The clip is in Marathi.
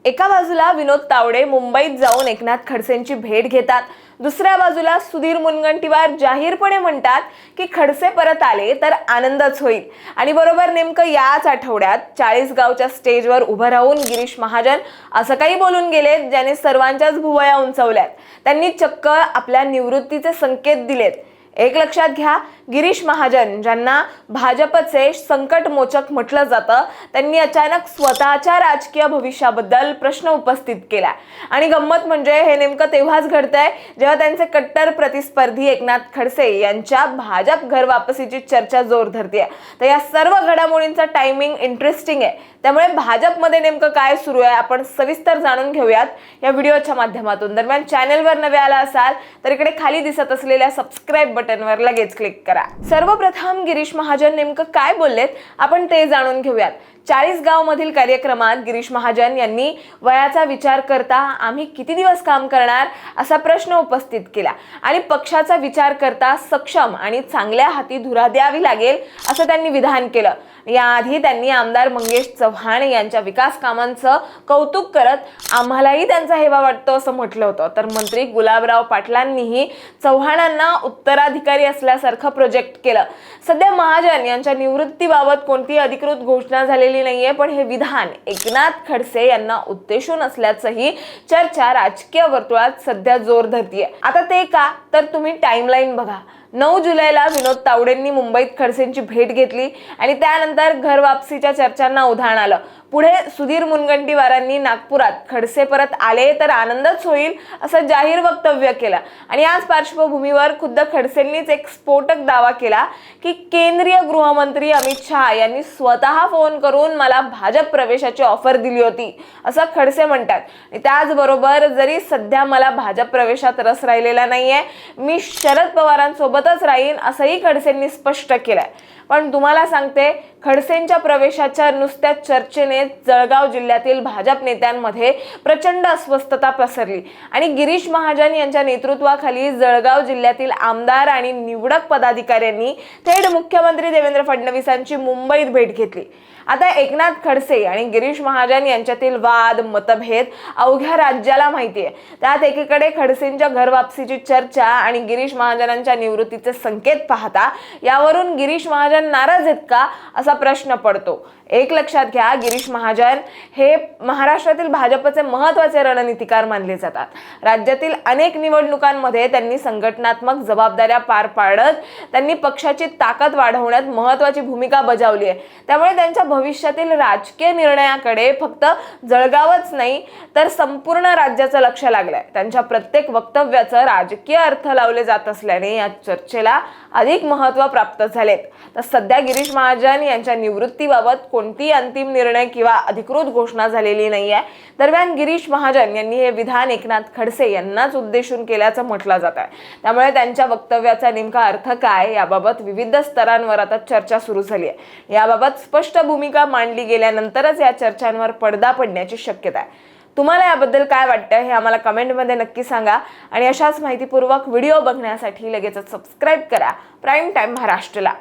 एका बाजूला विनोद तावडे मुंबईत जाऊन एकनाथ खडसेंची भेट घेतात, दुसऱ्या बाजूला सुधीर मुनगंटीवार जाहीरपणे म्हणतात की खडसे परत आले तर आनंदच होईल। आणि बरोबर नेमकं याच आठवड्यात 40 गावच्या स्टेजवर उभं राहून गिरीश महाजन असं काही बोलून गेले ज्याने सर्वांच्याच भुवया उंचावल्यात। त्यांनी चक्क आपल्या निवृत्तीचे संकेत दिलेत। एक लक्षात घ्या, गिरीश महाजन ज्यांना भाजपचे संकटमोचक म्हटलं जातं, त्यांनी अचानक स्वतःच्या राजकीय भविष्याबद्दल प्रश्न उपस्थित केला। आणि गंमत म्हणजे हे नेमकं तेव्हाच घडतंय जेव्हा त्यांचे कट्टर प्रतिस्पर्धी एकनाथ खडसे यांच्या भाजप घर वापसीची चर्चा जोर धरते। तर या सर्व घडामोडींचा टायमिंग इंटरेस्टिंग आहे, त्यामुळे भाजपमध्ये नेमकं काय सुरू आहे आपण सविस्तर जाणून घेऊयात या व्हिडिओच्या माध्यमातून। दरम्यान चॅनलवर नवे आला असाल तर इकडे खाली दिसत असलेल्या सबस्क्राइब बटनवर लगेच क्लिक करा। सर्वप्रथम गिरीश महाजन नेमकं काय बोललेत आपण ते जाणून घेऊयात। 40 गाव मधील कार्यक्रमात गिरीश महाजन यांनी वयाचा विचार करता आम्ही किती दिवस काम करणार असा प्रश्न उपस्थित केला आणि पक्षाचा विचार करता सक्षम आणि चांगल्या हाती धुरा द्यावी लागेल असं त्यांनी विधान केलं। याआधी त्यांनी आमदार मंगेश चव्हाण यांच्या विकास कामांचं कौतुक करत आम्हालाही त्यांचा हेवा वाटतो असं म्हटलं होतं। तर मंत्री गुलाबराव पाटलांनीही चव्हाणांना उत्तराधिकारी असल्यासारखं प्रोजेक्ट केलं। सध्या महाजन यांच्या निवृत्तीबाबत कोणतीही अधिकृत घोषणा झालेली नाहीये, पण हे विधान एकनाथ खडसे यांना उद्देशून असल्याचंही चर्चा राजकीय वर्तुळात सध्या जोर धरतीये। आता ते का, तर तुम्ही टाइमलाईन बघा। 9 जुलैला विनोद तावडेंनी मुंबईत खडसेंची भेट घेतली आणि त्यानंतर घर वापसीच्या चर्चांना उधाण आलं। पुढे सुधीर मुनगंटीवारांनी नागपुरात खडसे परत आले तर आनंदच होईल असं जाहीर वक्तव्य केलं। आणि याच पार्श्वभूमीवर खुद्द खडसेंनीच एक स्फोटक दावा केला की केंद्रीय गृहमंत्री अमित शहा यांनी स्वतः फोन करून मला भाजप प्रवेशाची ऑफर दिली होती असं खडसे म्हणतात। त्याचबरोबर जरी सध्या मला भाजप प्रवेशात रस राहिलेला नाहीये, मी शरद पवारांसोबतच राहीन असंही खडसेंनी स्पष्ट केलंय। पण तुम्हाला सांगते, खडसेंच्या प्रवेशाच्या नुसत्या चर्चेने जळगाव जिल्ह्यातील भाजप नेत्यांमध्ये प्रचंड अस्वस्थता पसरली आणि गिरीश महाजन यांच्या नेतृत्वाखाली जळगाव जिल्ह्यातील आमदार आणि निवडक पदाधिकाऱ्यांनी थेट मुख्यमंत्री देवेंद्र फडणवीसांची मुंबईत भेट घेतली। आता एकनाथ खडसे आणि गिरीश महाजन यांच्यातील वाद मतभेद अवघ्या राज्याला माहितीये। त्यात एकीकडे खडसेंच्या घर वापसीची चर्चा आणि गिरीश महाजनांच्या निवृत्तीचे संकेत पाहता यावरून गिरीश महाजन नाराज आहेत का असा प्रश्न पडतो। एक लक्षात घ्या, गिरीश महाजन हे महाराष्ट्रातील भाजपचे महत्त्वाचे रणनीतिकार मानले जातात। राज्यातील अनेक निवडणुकांमध्ये त्यांनी संघटनात्मक जबाबदाऱ्या पार पाडत त्यांनी पक्षाची ताकद वाढवण्यात महत्त्वाची भूमिका बजावली आहे। त्यामुळे त्यांच्या भविष्यातील राजकीय निर्णयाकडे फक्त जळगावच नाही तर संपूर्ण राज्याचं लक्ष लागलंय। त्यांच्या प्रत्येक वक्तव्याचं राजकीय अर्थ लावले जात असल्याने या चर्चेला अधिक महत्त्व प्राप्त झालेत। तर सध्या गिरीश महाजन यांच्या निवृत्तीबाबत कोणती अंतिम निर्णय किंवा अधिकृत घोषणा झालेली नाहीये। दरम्यान गिरीश महाजन यांनी हे विधान एकनाथ खडसे यांनाच उद्देशून केल्याचं म्हटलं जात आहे। त्यामुळे त्यांच्या वक्तव्याचा नेमका अर्थ काय याबाबत विविध स्तरांवर आता चर्चा सुरू झाली आहे। याबाबत स्पष्ट भूमिका मांडली गेल्यानंतरच या चर्चांवर पडदा पडण्याची शक्यता आहे। तुम्हाला याबद्दल काय वाटतं हे आम्हाला कमेंटमध्ये नक्की सांगा आणि अशाच माहितीपूर्वक व्हिडिओ बघण्यासाठी लगेचच सबस्क्राइब करा प्राईम टाइम महाराष्ट्रला।